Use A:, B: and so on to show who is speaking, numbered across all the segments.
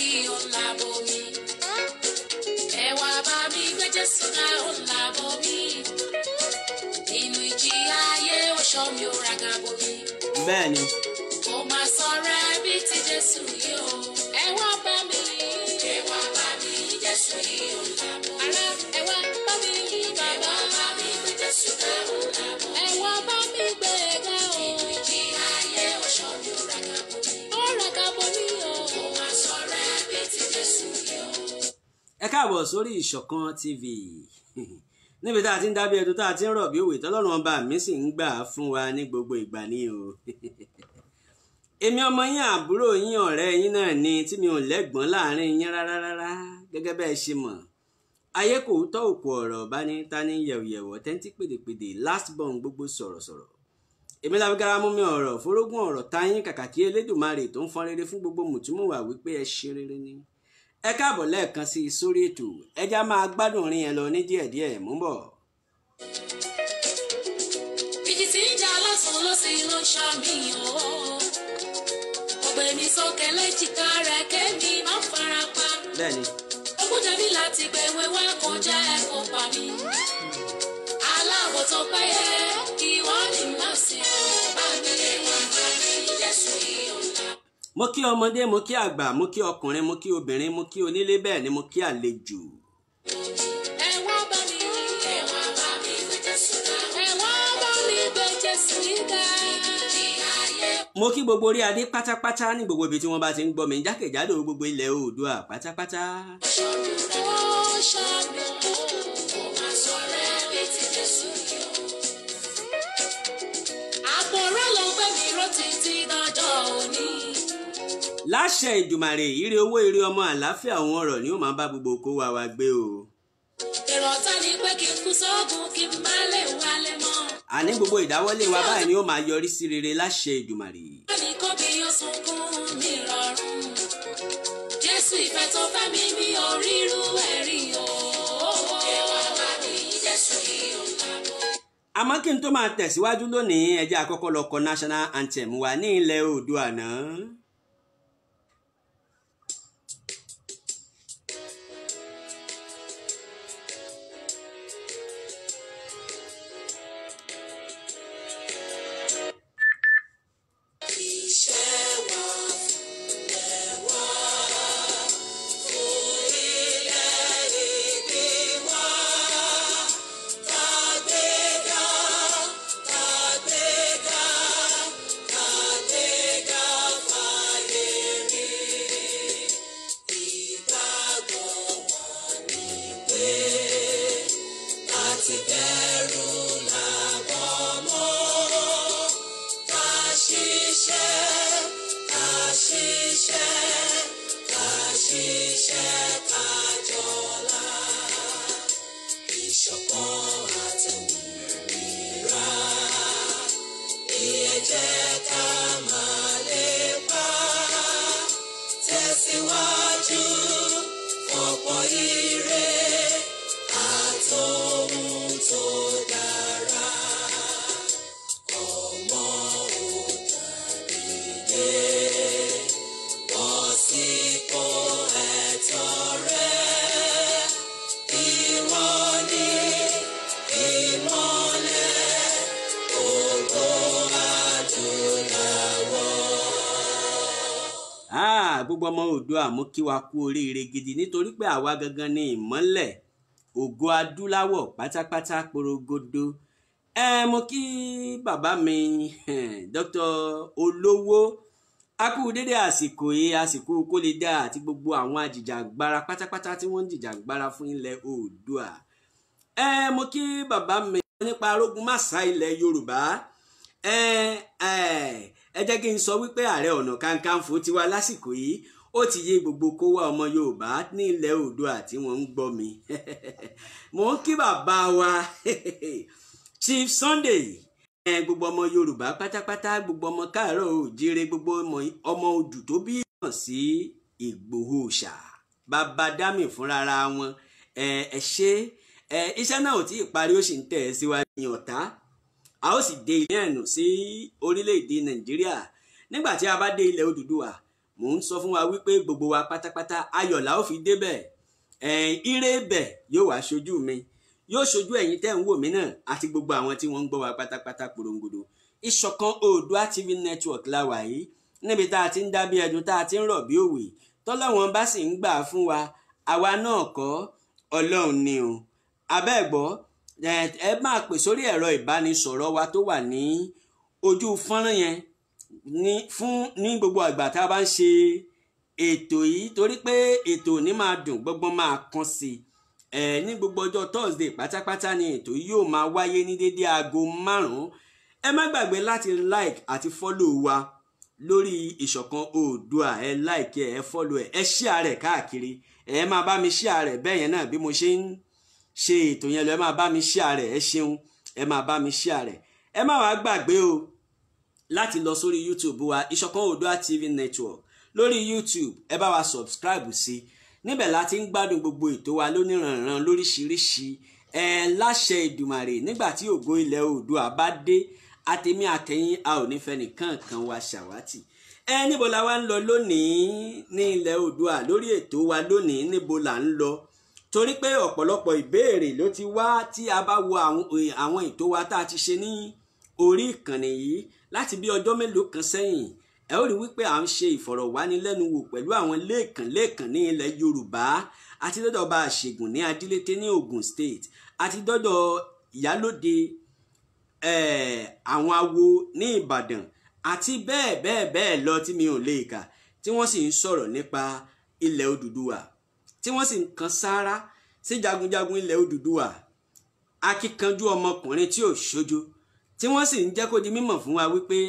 A: yìí ó làbò mi. Ẹ wá bá mi gbé Jésù ga ó làbò mi. Inú ìjì ayé ó ṣọ́ mi ó ràgàbò mi.
B: Bẹ́ẹ̀ni.
A: Mo máa sọ̀rọ̀ ẹbí ti Jésù yìí o. Ẹ wá bá mi Jésù yìí ó làbò mi. Ará ẹ wá bá mi bàbá. Ẹ wá bá mi gbé Jésù ga ó làbò mi. Ẹ wá bá mi gbé ga o. Inú ìjì ayé ó ṣọ́ mi ó ràgàbò mi. Ó ràgàbò mi o. Mo máa sọ̀rọ̀ ẹbí ti Jésù yìí o.
B: Ẹ káàbọ̀ sórí Ìṣọ̀kan TV níbi tá a ti ń dábí ẹdun tá a ti ń rọ̀ bí òwe tọ́lọ́run ọba mi sì ń gbà fún wa ní gbogbo ìgbà ní o. Èmi ọmọ yín àbúrò yín ọ̀rẹ́ yín náà ni tí mi ò lẹ́gbọ́n láàrin yín rárá gẹ́gẹ́ bẹ́ẹ̀ ṣe mọ̀. Ayé kò tọ́ òkú ọ̀rọ̀ bá ní ta ní yẹ̀wùyẹ̀wọ̀ tẹ́ntí pèdèpèdè last born gbogbo sọ̀rọ̀sọ̀rọ̀. Èmi la fi gara mú mi ọ̀rọ̀ forógún ọ̀rọ̀ táyín kàkàkí Elédùmarè tó ń fọ́n rere fún gbogbo mùtúmùwà wípé ẹ ṣe rere ni. Ẹ káàbọ̀ lẹ́ẹ̀kan sí sórí ètò ẹjá máa gbádùn orin yẹn lọ ní díẹ̀díẹ̀ mú bọ̀.
A: Ìjì tí ń jà lọ́sàn ló sì ló ń ṣàmìyàn o. Ọ̀gbẹ́ mi sókè léjìká rẹ̀ kémi máa ń fara pa.
B: Bẹ́ẹ̀ni.
A: Ogún jẹ̀bi láti gbẹ̀wé wá kó jẹ́ ẹ̀kọ́ pa mí. Aláàbò tó péye ìwọ ni màá sìn bá mi lè wá bá mi Jésù yìí ó là.
B: Mo kí ọmọdé, mo kí àgbà, mo kí ọkùnrin, mo kí obìnrin, mo kí onílé bẹ́ẹ̀ ni mo kí àlejò.
A: Ẹ wá bá mi gbé Jésù ga. Ẹ wá bá mi gbé Jésù ga.
B: Mo kí gbogbo orí adé pátápátá ní gbogbo ibi tí wọ́n bá ti ń gbọ́ mi jákèjádò gbogbo ilẹ̀ Oòduà pátápátá.
A: Àbọ̀rọ̀ ló gbé mi ró títí dọjọ́ òní.
B: Láṣẹ Ìdùmarè ire owó ire ọmọ àlàáfíà òun ọ̀rọ̀ ni ó máa bá gbogbo kó wa gbé o.
A: Èrò ọ̀tá ni pé kí n kú sóògùn kí n má lè wálé mọ́.
B: Àní gbogbo ìdáwọ́lé wa báyìí ni ó máa yọrí sí rere láṣẹ Ìdùmarè.
A: Ẹnì kan bí yóò sunkún mi rọrùn. Jésù ìfẹ́ tó fẹ́ mi mi ò rírú ẹ̀rí o. Ẹ wá bá mi Jésù yìí ó làbò.
B: Àmọ́ kí n tó máa tẹ̀síwájú lónìí ẹ jẹ́ àkọ́kọ́ lọ kọ national anthem wa ní ilẹ̀ Oòduà náà. Gbogbo ọmọ Oòduà mú kí wa kú oríire gidi nítorí pé àwa gangan ni ìmọ́lẹ̀ ògo adúláwọ̀ pátápátá porogodo. Mo kí bàbá mi Dr. Olówó a kú dédé àsìkò yìí àsìkò kó lè dá àti gbogbo àwọn àjìjàgbara pátápátá tí wọ́n ń jìjàgbara fún ilẹ̀ Oòduà. Mo kí bàbá mi nípa arógun máṣá ilẹ̀ Yorùbá. Ẹ jẹ́ kí n sọ wípé Ààrẹ Ọ̀nà Kakanfò ti wá lásìkò yìí ó ti yé gbogbo kó wá ọmọ Yorùbá ní ilẹ̀ Oòduà tí wọ́n ń gbọ́ mi. Mo ń kí bàbá wa Chief Sunday gbogbo ọmọ Yorùbá pátápátá gbogbo ọmọ káàárọ̀ oòjíire gbogbo ọmọ Odù tó bí hàn sí Ìgbòho Òòṣà bàbá dámì fúnra wọn. Ẹ ṣe iṣẹ́ náà ò tí ì parí ó sì ń tẹ̀ síwájú ní ọ̀tá. A ó sì dé ilé ẹ̀nù sí orílẹ̀-èdè Nàìjíríà nígbà tí a bá dé ilẹ̀ Odùduwà mò ń sọ fún wa wípé gbogbo wa pátápátá ayọ̀ la ó fi débẹ̀, ire bẹ̀ yóò wá ṣojú mi, yóò ṣojú ẹ̀yin tẹ́ ń wò mí náà àti gbogbo àwọn tí wọ́n ń gbọ́ wa pátápátá porongodo. Ìṣọ̀kan Oòduà TV network la wà yìí, níbi tá a ti ń dá bí ẹdun, tá a ti ń rọ̀ bí òwe, tọ́lọ́wọ́n bá sì ń gbà fún wa, àwa náà kọ́ Ọlọ́run ni o. Abẹ́ẹ̀gbọ́, ẹ máa pè sórí ẹ̀rọ ìbánisọ̀rọ̀ wa tó wà ní ojú fọ́nrán yẹn ní gbogbo àgbà tá a bá ń ṣe ètò yìí, torí pé ètò ní máa dùn gbọ́ngbọ́n máa kàn sí ní gbogbo ọjọ́ Thursday pátápátá ni ètò yóò máa wáyé ní dédé aago 5. Ẹ má gbàgbé láti like àti follow wa lórí Ìṣọ̀kan Oòduà, ẹ like ẹ follow ẹ share rẹ̀ káàkiri, ẹ máa bá mi share rẹ̀ bẹ́ẹ̀ yẹn náà bí mo ṣe ń ṣe ètò yẹn lọ, ẹ máa bá mi share rẹ̀, ẹ ṣeun, ẹ máa bá mi share rẹ̀. Ẹ má wàá gbàgbé o láti lọ sórí YouTube wa Ìṣọ̀kan Oòduà TV network lórí YouTube, ẹ bá wa subscribe sí, níbẹ̀ láti ń gbádùn gbogbo ètò wa lóníranran lóríṣiríṣi. Láṣẹ Ìdùmarè, nígbà tí ògo ilẹ̀ Oòduà bá dé, àtèmi àtẹ̀yin a ò ní fẹ́ nìkan kan wa ṣàwátì. Níbo la wá ń lọ lónìí ní ilẹ̀ Oòduà lórí ètò wa lónìí, níbo là ń lọ? Torí pé ọ̀pọ̀lọpọ̀ ìbéèrè ló ti wá tí a bá wo àwọn ètò wa tá a ti ṣe ní orí ìkànnì yìí láti bí ọjọ́ mélòó kan sẹ́yìn. Ẹ ó rí wípé à ń ṣe ìfọ̀rọ̀wánilẹ́nuwò pẹ̀lú àwọn lẹ́ẹ̀kan ní ilẹ̀ Yorùbá, àti dọ́dọ̀ Ọba Àṣègùn ní Adílété ní Ogun State, àti dọ́dọ̀ Ìyálóde àwọn awo ní Ìbàdàn, àti bẹ́ẹ̀ lọ tí mi ò lè kà, tí wọ́n sì ń sọ̀rọ̀ nípa ilẹ̀ Odùduwà, tí wọ́n sì ń kan sáárá sí jagunjagun ilẹ̀ Odùduwà, akíkanjú ọmọkùnrin tí ò ṣojo, tí wọ́n sì ń jẹ́ kó di mímọ̀ fún wa wípé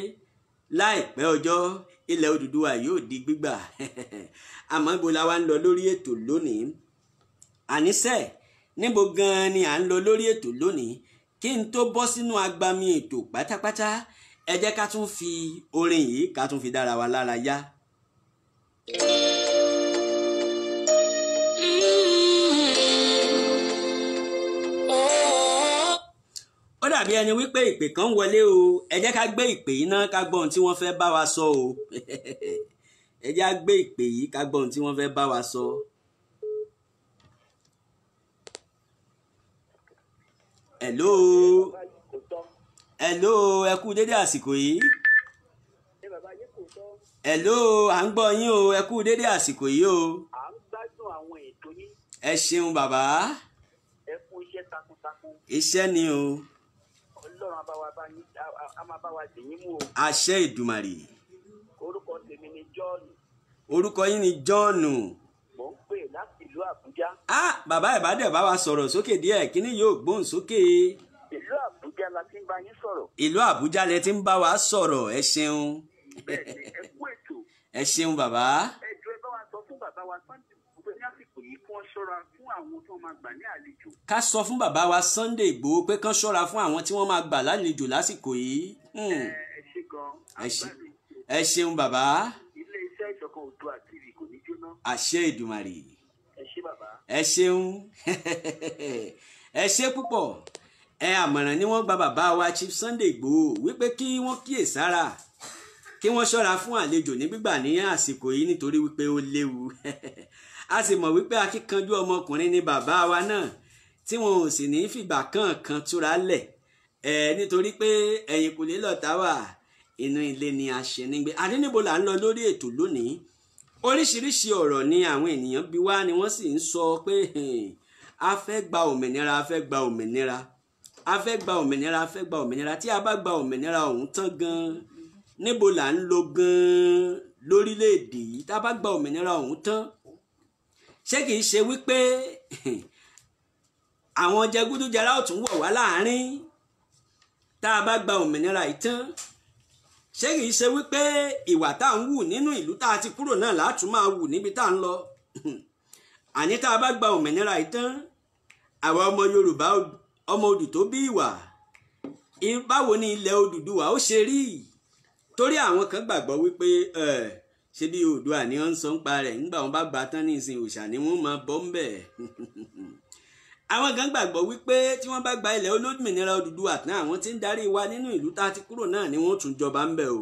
B: láìpẹ́ ọjọ́ ilẹ̀ Odùduwà yóò di gbígbà. Àmọ́ ibo la wá ń lọ lórí ètò lónìí? Àníṣe níbo gan-an ni à ń lọ lórí ètò lónìí? Kí n tó bọ́ sínú agbami ètò pátápátá, ẹ jẹ́ ká tún fi orin yìí ká tún fi dára wa lára yá. Ó dàbí ẹni wípé ìpè kan wọlé o, ẹ jẹ́ ká gbé ìpè yìí náà ká gbọ́ ohun tí wọ́n fẹ́ bá wa sọ o. Ẹ jẹ́ á gbé ìpè yìí ká gbọ́ ohun tí wọ́n fẹ́ bá wa sọ. Hello, ẹ kú dédé àsìkò yìí. Hello, à ń gbọ́ yín o, ẹ kú dédé àsìkò yìí o.
C: À ń gbádùn àwọn ètò yín.
B: Ẹ ṣeun bàbá.
C: Ẹ kú iṣẹ́ takuntakun.
B: Iṣẹ́ ni o.
C: Ọlọ́run a máa bá wa dì yín mú o.
B: Àṣẹ Ìdùmarè.
C: Orúkọ tèmi ni John.
B: Orúkọ yín ni John.
C: Mò ń pè láti ìlú Àbújá.
B: Bàbá ìbádẹ́ bá wa sọ̀rọ̀ sókè díẹ̀, kíní yóò gbóhùn sókè.
C: Ìlú Àbújá la ti ń bá yín sọ̀rọ̀.
B: Ìlú Àbújá lẹ ti ń bá wa sọ̀rọ̀, ẹ ṣeun.
C: Bẹ́ẹ̀ni, ẹ kú ètò.
B: Ẹ ṣeun bàbá.
C: Ẹ jọ̀ọ́ ẹ bá wa sọ fún bàbá wa Sunday Igboho ní àsìkò yìí kí wọ́n ṣọ́ra fún àwọn tó máa gbà ní àlejò.
B: Ká sọ fún bàbá wa Sunday Igboho pé kán ṣọ́ra fún àwọn tí wọ́n máa gbà lálejò lásìkò yìí.
C: Ẹ ṣe gan-an.
B: Ẹ ṣeun bàbá.
C: Ilé iṣẹ́ Ìṣọ̀kan Oòduà TV kò ní jóná.
B: Àṣẹ Ìdùmarè.
C: Ẹ ṣé bàbá.
B: Ẹ ṣeun. Ẹ ṣé púpọ̀. Àmọ̀ràn ni wọ́n gba bàbá wa Chief Sunday Igboho wípé kí wọ́n kíyèsára, kí wọ́n ṣọ́ra fún àlejò ní gbígbà ní àsìkò yìí nítorí wípé ó léwu. A sì mọ̀ wípé akíkanjú ọmọkùnrin ni bàbá wa náà, tí wọn ò sì ní fìgbà kankan túra lẹ̀, nítorí pé ẹ̀yìn kùlé lọ̀tá wà, inú ilé ni a ṣe nígbé. Níbo là ń lọ lórí ètò lónìí? Oríṣiríṣi ọ̀rọ̀ ni àwọn ènìyàn bí wá, ni wọ́n sì ń sọ pé a fẹ́ gba òmìnira, a fẹ́ gba òmìnira, a fẹ́ gba òmìnira, a fẹ́ gba òmìnira. Tí a bá gba òmìnira ọ̀hún tán gan-an, níbo là ń lọ gan-an lórílẹ̀‐èdè yìí? Tá a bá gba òmìnira ọ̀hún tán, ṣé kìí ṣe wípé àwọn jẹgúdújẹrá ò tún wọ̀ wá láàrin? Tá a bá gba òmìnira yìí tán, ṣé kìí ṣe wípé ìwà tá à ń wù nínú ìlú tá a ti kúrò náà látún máa wù níbi tá à ń lọ? Àní tá a bá gba òmìnira yìí tán, àwa ọmọ Yorùbá, ọmọ Odù tó bí ìwà, báwo ni ilẹ̀ Odùduwà ó ṣe rí? Torí àwọn kan gbàgbọ́ wípé ṣe bí Oòduà ni wọ́n ń sọ ń pa rẹ̀, nígbà wọn bá gba tán ní ìsìn òòṣà ni wọ́n máa bọ́ ń bẹ̀. Àwọn kan gbàgbọ́ wípé tí wọ́n bá gba ilẹ̀ olómìnira Odùduwà tán, àwọn tí ń darí wa nínú ìlú tá a ti kúrò náà ni wọ́n tún jọba ń bẹ̀ o.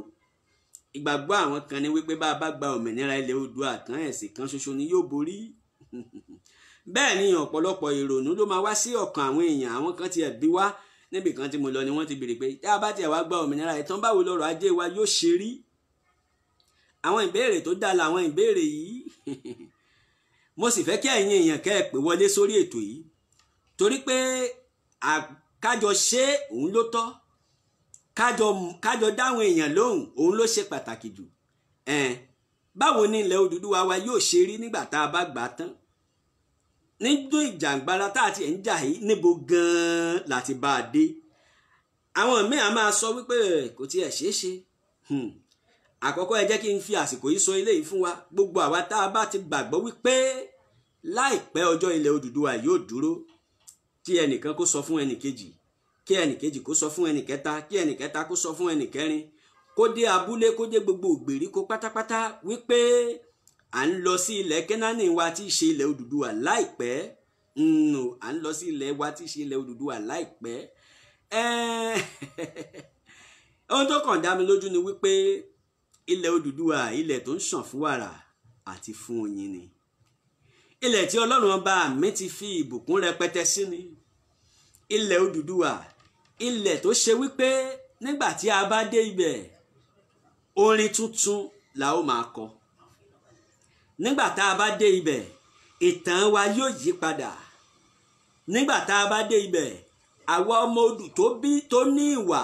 B: ìgbàgbọ́ àwọn kan ni wípé bá a bá gba òmìnira ilẹ̀ Oòduà tán ẹ̀sìn kan ṣoṣo ni yóò borí bẹ́ẹ̀ ni ọ̀pọ̀lọpọ̀ ìrònú ló máa wá sí ọkàn àwọn èèyàn. Àwọn kan tiẹ̀ bí wá níbi kan tí mo lọ ni wọ́n ti béèrè pé tá a bá tiẹ̀ wá gba òmìnira ìtàn báwo lọ́rọ̀ ajé wa yóò ṣe rí. Àwọn ìbéèrè tó dáa làwọn ìbéèrè yìí mo sì fẹ́ kí ẹ̀yin èèyàn kẹ́ ẹ pè wọlé sórí ètò yìí torí pé kájọ ṣe òun ló tọ́, kájọ dáwọn èèyàn lóhùn òun ló ṣe pàtàkì jù. Báwo ni ilẹ̀ Odùduwà wa yóò ṣe rí nígbà tá a bá gbà á tán? Nínú ìjàngbara tá a ti ń jà yìí níbo gan-an láti bá a dé? Àwọn míì á máa sọ wípé kò tiẹ̀ ṣeé ṣe. Àkọ́kọ́ ẹ jẹ́ kí n fi àsìkò yìí sọ eléyìí fún wa. Gbogbo àwa tá a bá ti gbàgbọ́ wípé láìpẹ́ ọjọ́ ilẹ̀ Odùduwà yóò dúró, kí ẹnìkan kó sọ fún ẹnìkejì, kí ẹnìkejì kó sọ fún ẹnìkẹta, kí ẹnìkẹta kó sọ fún ẹnìkẹrin, kó dé abúlé, kó dé gbogbo ìgbèríko pátápátá wípé à ń lọ sí ilẹ̀ Kẹ́nánì wa tí í ṣe ilẹ̀ Odùduwà láìpẹ́. À ń lọ sí ilẹ̀ wa tí í ṣe ilẹ̀ Odùduwà láìpẹ́. Ohun tó kàn dá mi lójú ni wípé ilẹ̀ Odùduwà ilẹ̀ tó ń ṣàn fún wàrà àti fún oyin ni. Ilẹ̀ tí Ọlọ́run ọba mi ti fi ìbùkún rẹpẹtẹ sí ni. Ilẹ̀ Odùduwà ilẹ̀ tó ṣe wípé nígbà tí a bá dé ibẹ̀ orin tuntun la ó máa kọ. Nígbà tá a bá dé ibẹ̀ ìtàn wa yóò yí padà. Nígbà tá a bá dé ibẹ̀ àwa ọmọ Odù tó ní ìwà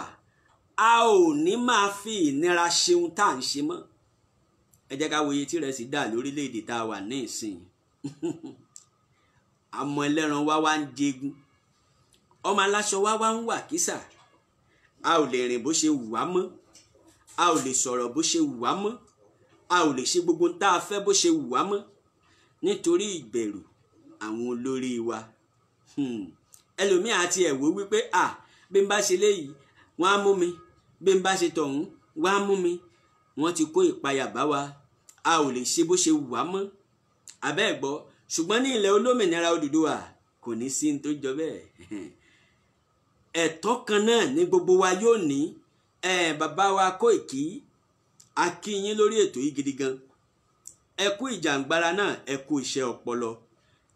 B: a ò ní máa fi ìnira ṣe ohun tá à ń ṣe mọ́. Ẹ jẹ́ ká wo iye tí ìrẹsì dà lórílẹ̀‐èdè tá a wà ní ìsìn. Àmọ́ ẹlẹ́ran wá ń jẹgun, ọmọ aláṣọ wá ń wà kísà. A ò lè rìn bó ṣe wù wá mọ́, a ò lè sọ̀rọ̀ bó ṣe wù wá mọ́, a ò lè ṣe gbogbo tá a fẹ́ bó ṣe wù wá mọ́ nítorí ìbẹ̀rù àwọn olórí wa. Ẹlòmíì àti ẹ̀wò wípé bí n bá ṣe léyìí wọ́n á mú mi, bí n bá ṣe tọ̀hún wọ́n á mú mi. Wọ́n ti kó ìpayà bá wa, a ò lè ṣe bó ṣe wù wá mọ́. Àbẹ́ ẹ̀ gbọ́, ṣùgbọ́n ní ilẹ̀ olómìnira Odùduwà kò ní sí ní tó jọ bẹ́ẹ̀. Ẹ̀tọ́ kan náà ni gbogbo wa yóò ní. Bàbá wa Kóìkí a kí yín lórí ètò yìí gidi gan. Ẹ kú ìjàngbara náà, ẹ kú iṣẹ́ ọpọlọ,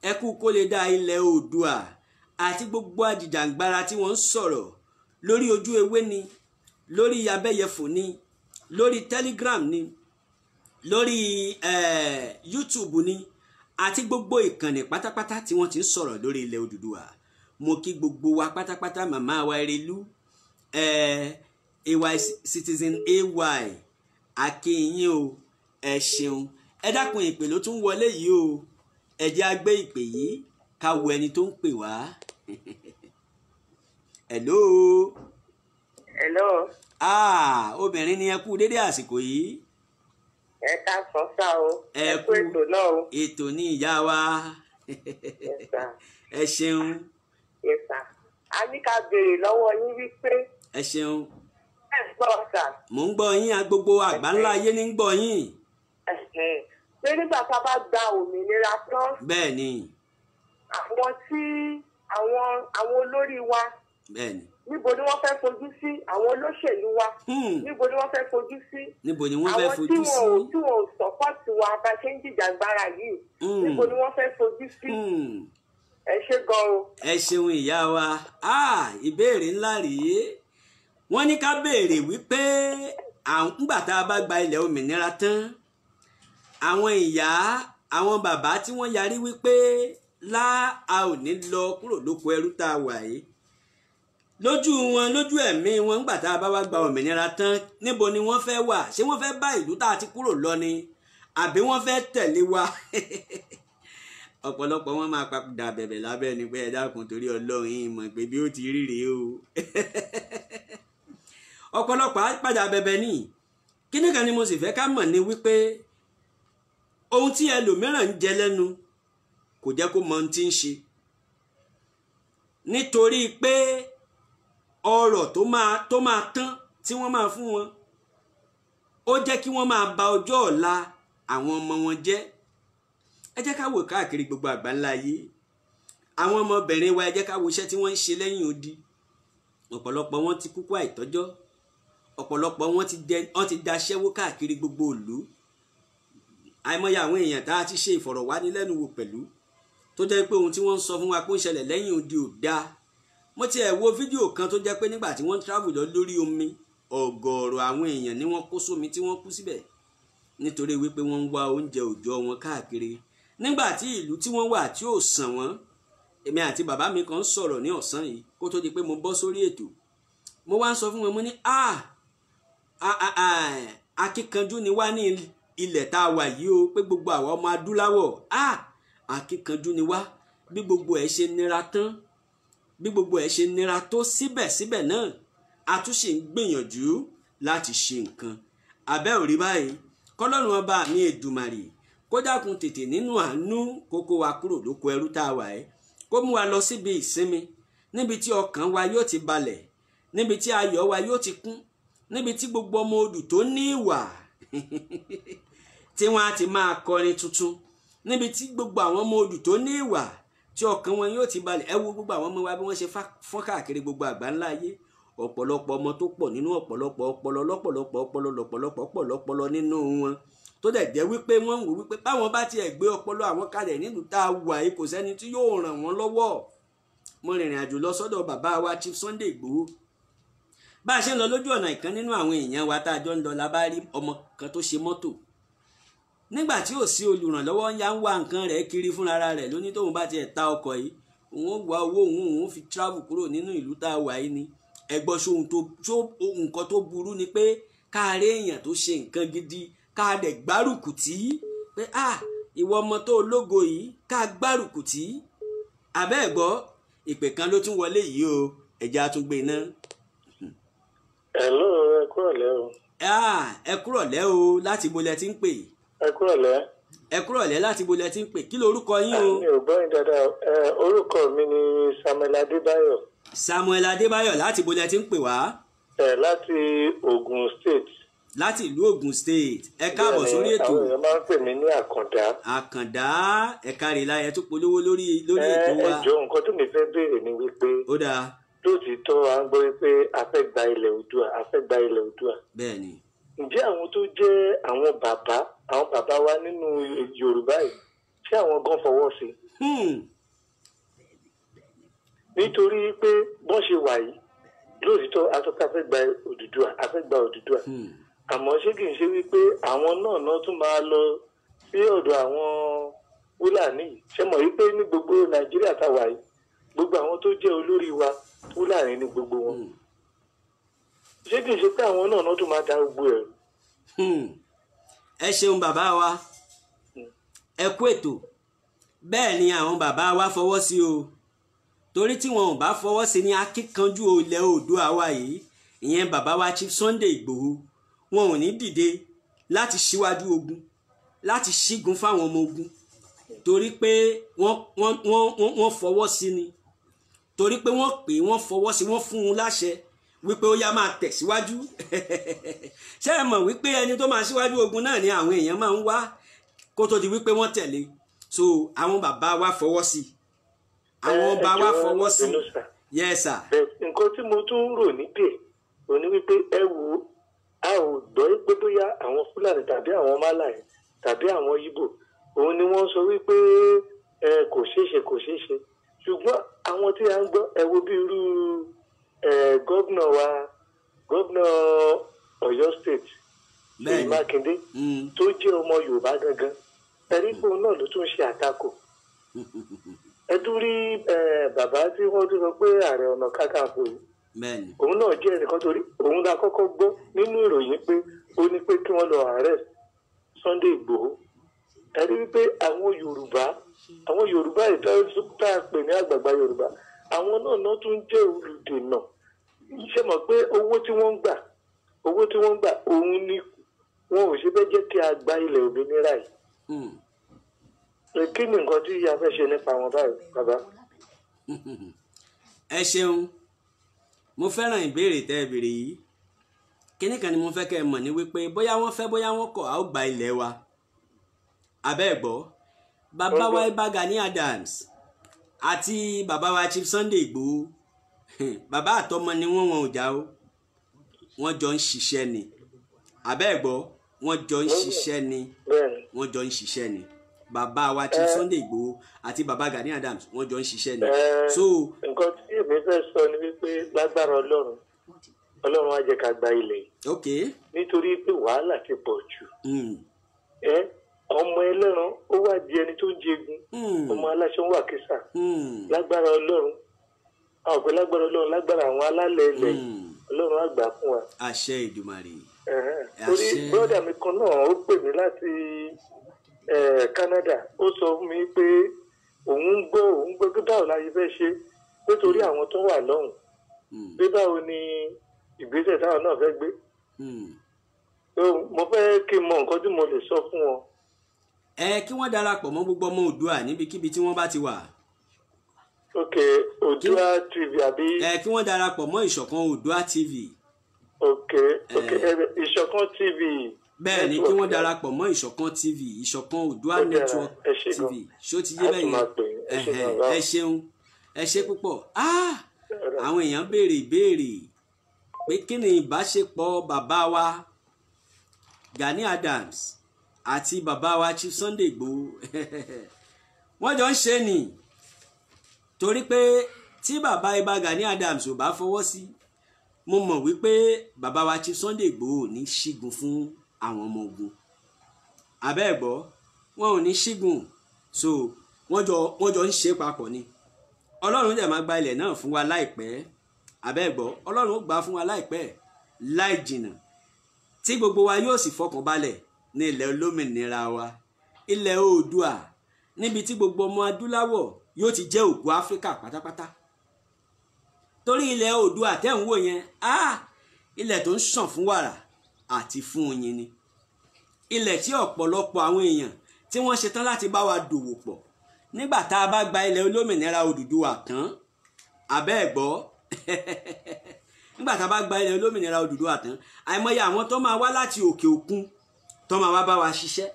B: ẹ kú kó lè dá ilẹ̀ Oòduà àti gbogbo àjìjàngbara tí wọ́n ń sọ̀rọ̀ lórí ojú ewé ni, lórí abẹ́yẹfò ni, lórí Telegram ni, lórí YouTube ni, àti gbogbo ìkànnì pátápátá tí wọ́n ti ń sọ̀rọ̀ lórí ilẹ̀ Odùduwà. Mo kí gbogbo wa pátápátá, màmá wa Erelú, AY Citizen AY, akínyìn o, ẹ ṣeun. Ẹ dákun ìpè ló tún wọlé yìí o, ẹ jẹ́ á gbé ìpè yìí ká wo ẹni tó ń pè wá. Hello.
D: Hello.
B: Obìnrin ni ẹ kú dédé àsìkò yìí.
D: Ẹ ká sọ sá o. Ẹ kú ètò náà o.
B: Ètò ní ìyá wa. Ẹ ṣeun.
D: Yes sir. A ní ká béèrè lọ́wọ́ yín wípé.
B: Ẹ ṣeun.
D: Ẹ gbọ́ sà.
B: Mò ń gbọ́ yín, gbogbo àgbáńlá ayé ní ń gbọ́ yín.
D: Pé nígbà tá a bá gba òmìnira tán.
B: Bẹ́ẹ̀ ni.
D: Àwọn olórí wa.
B: Bẹ́ẹ̀ ni.
D: Níbo ni wọ́n fẹ́ fojú sí? Àwọn olóṣèlú wa. Níbo ni wọ́n fẹ́ fojú sí?
B: Níbo ni wọ́n fẹ́ fojú sí?
D: Àwọn tí wọn ò sọ́pọ̀tì wa bá ṣe ń jìjàgbara yìí. Níbo ni wọ́n fẹ́ fojú sí? Ẹ ṣé gan o. Ẹ
B: ṣeun ìyá wa. Ìbéèrè ńlá rèé. Wọ́n ní ká béèrè wípé nígbà tá a bá gba ilẹ̀ òmìnira tán, àwọn ìyá, àwọn bàbá tí wọ́n yarí wípé a ò ní lọ kúrò lóko ẹrú tá a wà yìí, lójú wọn, lójú ẹ̀mí wọn, nígbà tá a bá wá gba òmìnira tán, níbo ni wọ́n fẹ́ wà? Ṣé wọ́n fẹ́ bá ìlú tá a ti kúrò lọ ni, àbí wọ́n fẹ́ tẹ̀lé wa? Ọ̀pọ̀lọpọ̀ wọn máa papòdà bẹ̀bẹ̀ lábẹ́ ni pé ẹ dákun torí Ọlọ́run yín mọ̀ pé bí ó ti rí rèé o. Ọ̀pọ̀lọpọ̀ á padà bẹ̀bẹ̀ ní. Kíní kan ni mo sì fẹ́ ká mọ̀ ni wípé ohun tí ẹlòmíràn ń jẹ lẹ́nu kò jẹ́ kó mọ ohun tí ń ṣe, nítorí pé ọrọ̀ tó máa tán tí wọ́n máa fún wọn ó jẹ́ kí wọ́n máa ba ọjọ́ ọ̀la àwọn ọmọ wọn jẹ́. Ẹ jẹ́ ká wò káàkiri gbogbo àgbáńlá ayé, àwọn ọmọbìnrin wa, ẹ jẹ́ ká wo iṣẹ́ tí wọ́n ń ṣe lẹ́yìn odi. Ọ̀pọ̀lọpọ̀ wọn ti kúkú àìtọ́jọ́, ọ̀pọ̀lọpọ̀ wọ́n ti daṣẹ́wó káàkiri gbogbo ìlú àìmọye àwọn èèyàn tá a ti ṣe ìfọ̀rọ̀wánilẹ́nuwò pẹ̀lú tó jẹ́ pé ohun tí wọ́n ń sọ fún wa pé ó ń ṣẹlẹ̀ lẹ́yìn odi ò dáa. mo ti ẹ̀ wo fídíò kan tó jẹ́ pé nígbà tí wọ́n travel lọ lórí omi ọ̀gọ̀ọ̀rọ̀ àwọn èèyàn ni wọ́n kó sómi tí wọ́n kú síbẹ̀ nítorí wípé wọ́n ń wá oúnjẹ òòjọ́ wọn káàkiri nígbà tí ìlú tí wọ́n wà tí ò sàn wọ́n. èmi àti bàbá mi kan sọ̀rọ̀ ní ọ̀sán yìí kó tó di pé mo bọ́ sórí ètò mo wá ń sọ fún wọn mo ní akíkanjú ni wá ní ilẹ̀ tá a wà yìí o pé gbogbo àwọn ọmọ adúláwọ̀ akíkanjú ni wá bí gbogbo ẹ̀ ṣe nira tán bí gbogbo ẹ̀ ṣe nira tó síbẹ̀síbẹ̀ náà a tún ṣe ń gbìyànjú láti ṣe nǹkan abẹ́ òrí báyìí kọ́lọ́run ọba mi Èdùmàrè kó dákun tètè nínú àánú kókó wa kúrò lóko ẹrú tá a wà ẹ́ kó mú wa lọ síbi ìsinmi níbi tí ọkàn wa yóò ti balẹ̀ níbi tí ayọ̀ wa yóò ti kún níbi tí gbogbo ọmọ odù tó ní ìwà tí wọ́n á ti máa kọrin tuntun níbi tí gbogbo àwọn ọmọ odù tó ní ìwà tí ọkàn wọn yóò ti balẹ̀ ẹ wo gbogbo àwọn ọmọ wa bí wọ́n ṣe fọ́n káàkiri gbogbo àgbáńlá ayé ọ̀pọ̀lọpọ̀ ọmọ tó pọ̀ nínú ọ̀pọ̀lọpọ̀ ọpọlọ nínú wọn tó dẹ̀ jẹ́ wípé wọ́n ń wò wípé báwọn bá tiẹ̀ gbé ọpọlọ àwọn kalẹ̀ nílùú tá a wà yìí kò sẹ́ni tí yóò ràn wọ́n lọ́wọ́. mo rìnrìn àjò lọ sọ́dọ̀ bàbá wa Chief Sunday Igboho bá a ṣe ń lọ lójú ọ̀nà ìkan nínú àwọn èèyàn wa tá a jọ ń lọ la bá rí ọmọ kan tó ṣe mọ́tò nígbà tí ò sí olùrànlọ́wọ́ ń wá nǹkan rẹ̀ kiri fúnra rẹ̀ lóní tóun bá tiẹ̀ ta ọkọ̀ yìí òun wá owó òun fi travel kúrò nínú ìlú tá a wà yìí ni ẹgbọ́n nǹkan tó burú ni pé káàárẹ̀ èèyàn tó ṣe nǹkan gidi ká dẹ̀ gbárùkù tí pé ìwọ ọmọ tó lógo yìí ká gbárùkù tí abẹ́ ẹ̀gbọ́ ìpè kan ló tún wọlé yìí o ẹ̀já tún gbé iná.
E: Hello, ẹ kúrọ̀lẹ́ o.
B: ẹ kúrọ̀lẹ́ o láti bo lẹ ti ń pè.
E: ẹ kúrọ̀lẹ́.
B: ẹ kúrọ̀lẹ́ láti bo lẹ ti ń pè kí lorúkọ yín o.
E: mi ò gbọ́ yín dáadáa orúkọ mi ni Samuel Adébáyọ̀.
B: Samuel Adébáyọ̀ láti bo lẹ ti ń pè wá.
E: Láti Ogun State.
B: láti ìlú Ogun State ẹ káàbọ̀ sórí ètò.
E: àwọn èèyàn máa ń pè mí ní Àkàndá.
B: Àkàndá ẹ̀ka rìlà ẹ̀ tó polówó lórí ètò wa.
E: ẹjọ́ nǹkan tó mi fẹ́ béèrè ni wípé.
B: ó dáa.
E: lóòtítọ́ à ń gbọ́ wípé a fẹ́ gba ilẹ̀ Oòduà.
B: bẹ́ẹ̀ni.
E: ǹjẹ́ àwọn tó jẹ́ àwọn bàbá wa nínú Yorùbá yìí ṣé àwọn gan fọwọ́ sí? nítorí pé bọ́n ṣe wà yìí lóòtítọ́ asọ́ká fẹ́ gba Odùduwà àmọ́ ṣé kì í ṣe wípé àwọn náà tún máa lọ sí ọ̀dọ̀ àwọn Fúlàní ṣe mọ̀ wípé ní gbogbo Nàìjíríà táwa yìí gbogbo àwọn tó jẹ́ olórí wa Fúlàní ní gbogbo wọn ṣé kì í ṣe pé àwọn náà tún máa da gbogbo ẹ̀rù.
B: ẹ ṣeun bàbá wa ẹ kú ètò bẹ́ẹ̀ ni àwọn bàbá wa fọwọ́ sí o torí tí wọn ò bá fọwọ́ sí ní akíkanjú ilẹ̀ Oòduà wa yìí ìyẹn bàbá wa Chief Sunday Igboho wọn ò ní dìde láti ṣíwájú ogun láti ṣígun fáwọn ọmọ ogun torí pé wọ́n fọwọ́ sí ni torí pé wọ́n pè wọ́n fọwọ́ sí wọ́n fún un láṣẹ wípé ó yá máa tẹ̀síwájú ṣé ẹ mọ̀ wípé ẹni tó máa ṣíwájú ogun náà ni àwọn èèyàn máa ń wá kó tó di wípé wọ́n tẹ̀lé so àwọn bàbá wa fọwọ́ sí àwọn ọba wa fọwọ́ sí yes sir.
E: nǹkan tí mo tún rò níbẹ̀ ò ní wípé ẹ wo a ò gbọ́ pé bóyá àwọn Fúlàní tàbí àwọn Málàí tàbí àwọn Ìgbò òun ni wọ́n sọ wípé kò ṣeé ṣe ṣùgbọ́n àwọn tí a ń gbọ́ ẹ wo bí irú gómìnà Ọ̀yọ́ state Ṣèyí Mákindé tó jẹ́ ọmọ Yorùbá gangan ẹ̀rígbó náà ló tún ṣe àtakò ẹ tún rí bàbá tí wọ́n tún sọ pé Ààrẹ Ọ̀nà Kakanfò òun náà jẹ́ ẹnìkan torí òun la kọ́kọ́ gbọ́ nínú ìròyìn pé ó ní pé kí wọ́n lọ arrest Sunday Igboho ẹ rí wípé àwọn Yorùbá ìtọ́jú pè ní àgbààgbà Yorùbá àwọn náà tún jẹ́ olùdènà ṣe mọ̀ pé owó tí wọ́n ń gbà òun ni wọn ò ṣe fẹ́ jẹ́ kí a gba ilẹ̀ òmìnira yìí kí ni nǹkan tí a fẹ́ ṣe nípa wọn báyìí bàbá.
B: ẹ ṣeun mo fẹ́ràn ìbéèrè tẹ́ ẹ béèrè yìí kíní kan ni mo fẹ́ kẹ́ ẹ mọ̀ ní wípé bóyá wọ́n fẹ́ bóyá wọ́n kọ̀ á ó gba ilẹ̀ wa abẹ́ ẹ̀ gbọ́ bàbá wa Ìbà Gani Adams àti bàbá wa Chief Sunday Igboho bàbá àtọmọ ni wọn ò já o wọ́n jọ ń ṣiṣẹ́ ni àbẹ́ẹ̀gbọ́ wọ́n jọ ń ṣiṣẹ́ ni wọ́n jọ ń ṣiṣẹ́ ni bàbá wa Chief Sunday Igboho àti bàbá Gani Adams wọ́n jọ ń ṣiṣẹ́ ni. So
E: nǹkan tí èmi fẹ́ sọ ni wípé lágbára Ọlọ́run á jẹ́ ká gba ilẹ̀ yìí nítorí pé wàhálà ti pọ̀ jù. Ọmọ ẹlẹ́ran ó wá di ẹni tó ń jẹgun ọmọ aláṣọ ń wà kísà lágbára Ọlọ́run àwọn ọ̀pẹ lágbára Ọlọ́run lágbára àwọn alálẹ̀ ilẹ̀ Ọlọ́run á gbà fún wa.
B: àṣẹ Èdùmàrè.
E: torí bọ́dà mi kan náà ó pè mí láti Canada ó sọ fún mi pé òun ń gbọ́ pé báwo la yẹ fẹ́ ṣe nítorí àwọn tó wà lọ́hùn pé báwo ni ìgbésẹ̀ táwọn náà fẹ́ gbé. mo fẹ́ kí n mọ nǹkan tí mo lè sọ fún wọn.
B: Kí wọ́n darapọ̀ mọ́ gbogbo ọmọ Oòduà níbikíbi tí wọ́n bá ti wà.
E: ok Oòduà TV àbí.
B: Kí wọ́n darapọ̀ mọ́ ìṣọ̀kan Oòduà TV.
E: ok ìṣọ̀kan TV.
B: bẹ́ẹ̀ ni kí wọ́n darapọ̀ mọ́ ìṣọ̀kan TV ìṣọ̀kan Oòduà Network TV ṣó ti yé bẹ́ẹ̀ yẹn. ẹ ṣé púpọ̀. àwọn èèyàn béèrè ìbéèrè pé kí ni ìbáṣepọ̀ bàbá wa Gani Adams àti bàbá wa Chief Sunday Igboho. wọ́n jọ ń ṣe ni torí pé tí bàbá Ìbà Gani Adams ò bá fọwọ́ sí mo mọ̀ wípé bàbá wa Chief Sunday Igboho ní ṣígun fún àwọn ọmọ ogun abẹ́ẹ̀gbọ́ wọn ò ní ṣígun so wọ́n jọ ń ṣe papọ̀ ni Ọlọ́run dẹ̀ máa gba ilẹ̀ náà fún wa láìpẹ́ abẹ́ẹ̀gbọ́ Ọlọ́run ó gbà fún wa láìpẹ́ láì jìnnà tí gbogbo wa yóò sì fọkàn balẹ̀ ní ilẹ̀ olómìnira wa ilẹ̀ Oòduà níbi tí gbogbo ọmọ adúláwọ̀ yóò ti jẹ́ òkú Áfíríkà pátápátá torí ilẹ̀ Oòduà tẹ́ ń wò yẹn ilẹ̀ tó ń ṣàn fún wàrà àti fún oyin ni ilẹ̀ tí ọ̀pọ̀lọpọ̀ àwọn èèyàn tí wọ́n ṣetán láti bá wa dòwò pọ̀ nígbà tá a bá gba ilẹ̀ olómìnira Odùduwà tán abẹ́ẹ̀gbọ́ nígbà tá a bá gba ilẹ̀ olómìnira Odùduwà tán àìmọye àwọn tó máa wá láti òkè òkun tó máa wá bá wa ṣiṣẹ́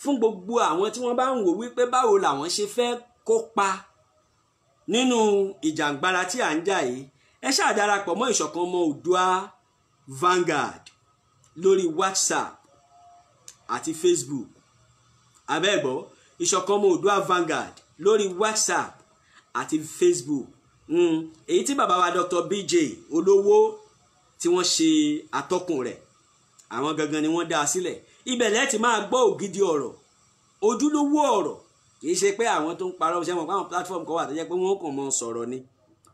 B: fún gbogbo àwọn tí wọ́n bá ń wò wípé báwo làwọn ṣe fẹ́ kópa nínú ìjàngbara tí à ń jà yìí ẹ ṣáà darapọ̀ mọ́ ìṣọ̀kan ọmọ Oòduà Vanguard lórí WhatsApp àti Facebook abẹ́ẹ̀gbọ́ ìṣọ̀kan ọmọ Oòduà Vanguard lórí WhatsApp àti Facebook èyí tí bàbá wa Dr. BJ Olówó tí wọ́n ṣe atọ́kùn rẹ̀ àwọn gangan ni wọ́n dá a sílẹ̀ ibẹ̀ lẹ́ẹ̀ tí máa gbọ́ ògidì ọ̀rọ̀ ojúlówó ọ̀rọ̀ kìí ṣe pé àwọn tó ń parọ́ ṣe mọ̀ pé àwọn platform kan wà tó jẹ́ pé wọ́n kàn mọ́ sọ̀rọ̀ ni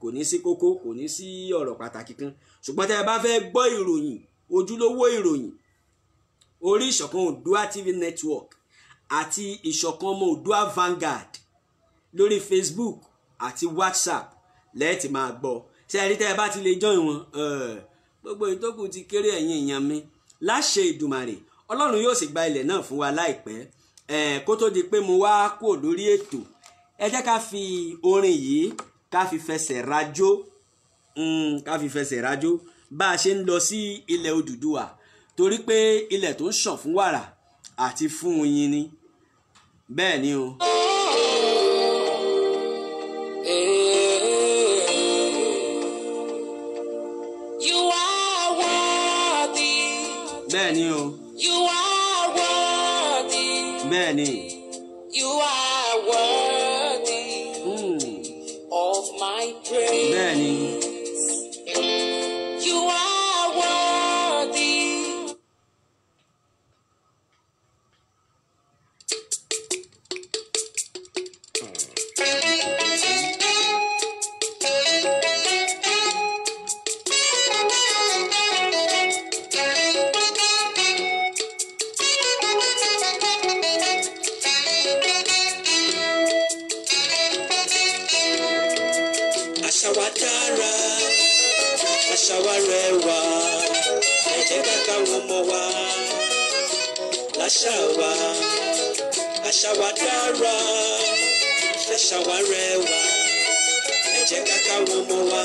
B: kò ní sí kókó kò ní sí ọ̀rọ̀ pàtàkì kan ṣùgbọ́n tẹ́ ẹ bá fẹ́ gbọ́ ìròyìn ojúlówó ìròyìn orí ìṣọ̀kan Oòduà TV Network àti ìṣọ̀kan ọmọ Oòduà Vanguard lórí Facebook àti WhatsApp lẹ́ẹ̀ tí máa gbọ́ ṣe ẹ̀rí tẹ́ ẹ bá ti lè join wọn gbogbo ìtókù ti kéré ẹ̀yin èèyàn mi láṣẹ Ìdùmàrè Ọlọ́run yóò sì gba ilẹ̀ náà fún wa láìpẹ́ kó tó di pé mo wá kúrò lórí ètò ẹ jẹ́ ká fi orin yìí ká fi fẹsẹ̀ rájó bá a ṣe ń lọ sí ilẹ̀ Odùduwà torí pé ilẹ̀ tó ń ṣàn fún wàrà àti fún oyin ni bẹ́ẹ̀ ni o.
A: You are worthy.
B: bẹ́ẹ̀ ni o.
A: You are worthy.
B: bẹ́ẹ̀ ni.
A: You are worthy of my praise.
B: bẹ́ẹ̀ ni.
A: You are worthy.
F: Àṣà wa dára, àṣà wa rẹwà, ẹ jẹ́ ká káwọn ọmọ wa láṣà wa. Àṣà wa dára, àṣà wa rẹwà, ẹ jẹ́ ká káwọn ọmọ wa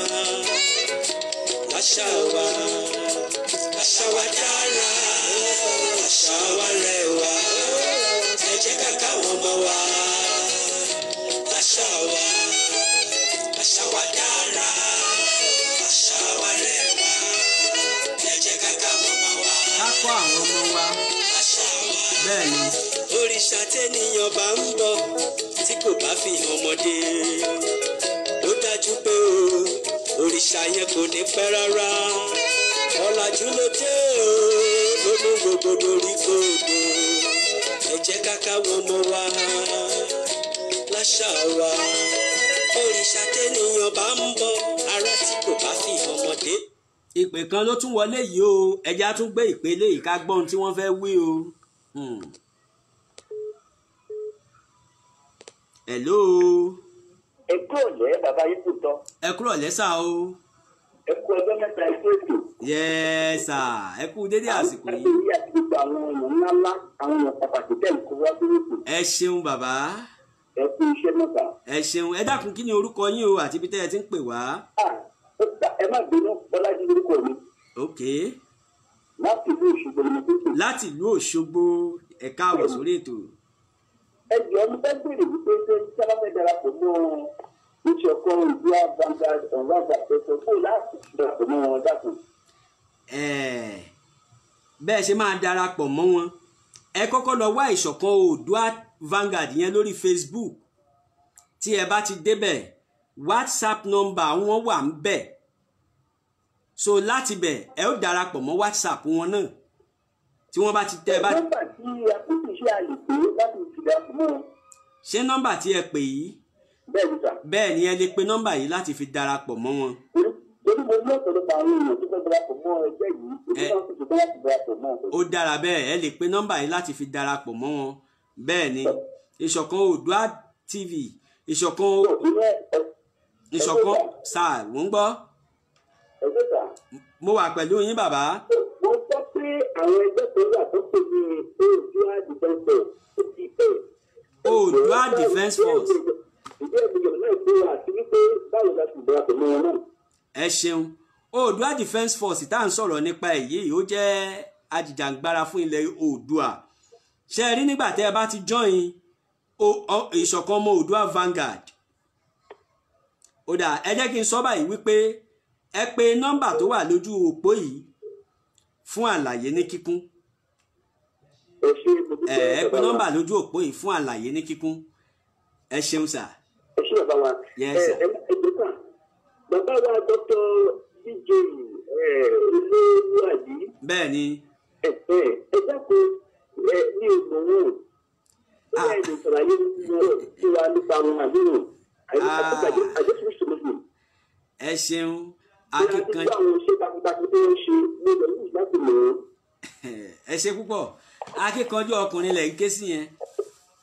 F: láṣà wa. Àṣà wa dára, àṣà wa rẹwà, ẹ jẹ́ ká káwọn ọmọ wa láṣà wa. Àṣà wa dára, àṣà wa rẹwà, ẹ jẹ́ ká òrìṣà tẹ́nìyàn bá ń bọ̀ tí kò bá fi hàn ọmọdé ó dájú pé òrìṣà yẹn kò ní pẹ́ rárá ọ̀làjú ló dé lónú gbogbo lórí kòdò ẹ jẹ́ ká káwọn ọmọ wa láṣà wa òrìṣà tẹ́nìyàn bá ń bọ̀ ara tí kò bá fi hàn ọmọdé.
B: ìpè kan ló tún wọlé yìí o ẹja tún gbé ìpele yìí ká gbọ́ ohun tí wọ́n fẹ́ wí o. hello.
E: ẹ kúrò lẹ́ bàbá yìí kò tọ́.
B: ẹ kúrò lẹ́sà o.
E: ẹ kú ọjọ́ mẹ́ta ẹ kú ètò.
B: yẹ́sà ẹ kú dédé àsìkò yìí.
E: àwọn àti gbogbo àwọn èèyàn ńláńlá àwọn èèyàn pàtàkì tẹ̀ ń kó wá sí ètò.
B: ẹ ṣeun bàbá.
E: ẹ kú iṣẹ́ mẹ́ta.
B: ẹ ṣeun ẹ dákun kí ni orúkọ yín o àti ibi tẹ́ ẹ ti ń pè wá.
E: ẹ má bínú Bọ́lájí lórúkọ mi.
B: ok.
E: láti ìlú Òṣogbo ni mo ti ń pè.
B: láti ìlú Òṣogbo ẹ káàbọ̀ sórí ètò.
E: ẹ jọ mo fẹ́ béèrè wípé ṣé sábà fẹ́ darapọ̀ mọ́ ìṣọ̀kan Oòduà Vanguard ọ̀rọ̀ àgbàpẹ̀sọ̀ fún láti darapọ̀ mọ́ wọn dákun.
B: bẹ́ẹ̀ ṣe máa darapọ̀ mọ́ wọn ẹ kọ́kọ́ lọ wá ìṣọ̀kan Oòduà Vanguard yẹn lórí Facebook tí ẹ bá ti débẹ̀ WhatsApp number wọn wà ń bẹ̀ so láti bẹ̀ ẹ ó darapọ̀ mọ́ WhatsApp wọn náà tí wọ́n bá ti tẹ́ ẹ bá.
E: nọ́mbà tí akúkú ṣe àlè pé láti fi darapọ̀ mọ́ wọn.
B: ṣé nọ́mbà tí ẹ pè yìí.
E: bẹ́ẹ̀ ni sà.
B: bẹ́ẹ̀ ni ẹ lè pe nọ́mbà yìí láti fi darapọ̀ mọ́ wọn.
E: torí mo ní ọ̀pọ̀lọpọ̀ àwọn èèyàn tó fẹ́ darapọ̀ mọ́ ẹgbẹ́ yìí èyí náà sì ti fẹ́ láti darapọ̀ mọ́ wọn.
B: ó dára bẹ́ẹ̀ ẹ lè pe nọ́mbà yìí láti fi darapọ̀ mọ́ wọn bẹ́ẹ̀ ni ìṣọ̀kan Oòduà TV ìṣọ̀kan sáà wò ń gbọ́. mo wà pẹ̀lú yín bàbá.
E: mo gbọ́ pé àwọn ẹgbẹ́ tó wà tó pè ní Oòduà Defence Force
B: Oòduà Defence Force.
E: ìdí ẹ̀mí yọ̀ náà pé àti wípé báwo la ti darapọ̀ mọ́ wọn náà.
B: ẹ ṣeun Oòduà Defence Force tá à ń sọ̀rọ̀ nípa èyí ó jẹ́ ajìjàǹgbara fún ilẹ̀ Oòduà ṣe rí nígbà tẹ́ ẹ bá ti join ìṣọ̀kan ọmọ Oòduà Vanguard ó dà ẹ jẹ́ kí n sọ báyìí wípé ẹ pe nọ́mbà tó wà lójú òpó yìí fún àlàyé ní kíkún ẹ pe nọ́mbà lójú òpó yìí fún àlàyé ní kíkún ẹ ṣeun sà.
E: ẹ ṣe bàbá wa bàbá wa Dr. BJ Olúwàdí.
B: bẹ́ẹ̀ ni.
E: ẹ dákun ní ìgbòho bẹ́ẹ̀ ni ìsàlàyé tí wàá nípa àwọn àdéhùn àjẹsùn ìṣòro.
B: ẹ ṣeun akíkanjú.
E: àwọn iṣẹ́ takuntakun tó ń ṣe ní ìlú láti lò ó.
B: ẹ ṣe púpọ̀ akíkanjú ọkùnrin lẹ̀ ń ké sí yẹn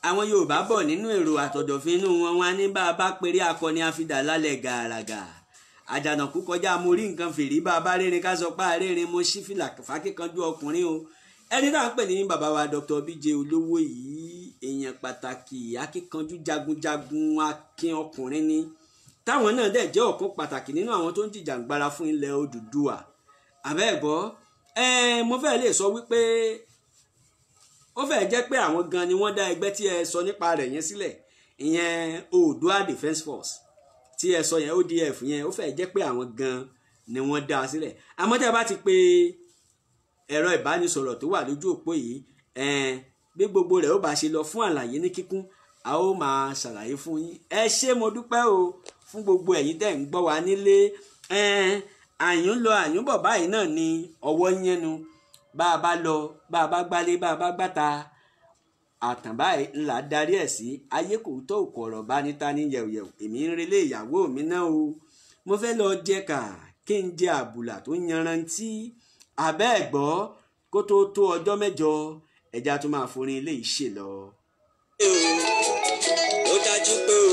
B: àwọn Yorùbá bọ̀ nínú èrò àtọ̀dọ̀fín inú wọn wá ní bá a bá péré akọni àfidà lálẹ́ gàràgà àjànàkú kọjá mo rí nǹkan fèrè bá a bá rérin ká sọ pé àrérin mo ṣí fìlà fákíkanjú ọkùnrin o ẹni náà ń pè ní bàbá wa Dr. BJ olówó yìí èèyàn pàtàkì akíkanjú jagunjagun akin ọkùnrin ni táwọn náà dẹ̀ jẹ́ ọ̀kan pàtàkì nínú àwọn tó ń jìjàǹgbara fún ilẹ̀ Odùduwà àbẹ́ẹ̀gbọ́ mo fẹ́ lè sọ wípé ó fẹ́ jẹ́ pé àwọn gan ni wọ́n dá ẹgbẹ́ tí ẹ sọ nípa rẹ̀ yẹn sílẹ̀ ìyẹn Oòduà Defence Force tí ẹ sọ yẹn ODF yẹn ó fẹ́ jẹ́ pé àwọn gan ni wọ́n dá sílẹ̀ àmọ́ tí a bá ti pe ẹ̀rọ ìbánisọ̀rọ̀ tó wà lójú òpó yìí bí gbogbo rẹ̀ ó bá ṣe lọ fún àlàyé ní kíkún a ó máa ṣàlàyé fún yín ẹ ṣé mo dúpẹ́ o fún gbogbo ẹ̀yin tẹ́ ń gbọ́ wa nílé àyùn lọ àyùn bọ̀ báyìí náà ni ọwọ́ yẹnu bá a bá lọ bá a bá gbálé bá a bá gbàtà àtàn báyìí ńlá darí ẹ̀ sí ayé kò tó òkú ọ̀rọ̀ bá níta ní yẹ̀wùyẹ̀wù èmi ń relé ìyàwó mi náà o mo fẹ́ lọ jẹ kà kí n jẹ àbùlà tó yanrantí abẹ́ ẹ̀gbọ́ kó tó tó ọjọ́ mẹ́jọ ẹja tó máa forin ilé ìṣe lọ.
F: ó dájú pé o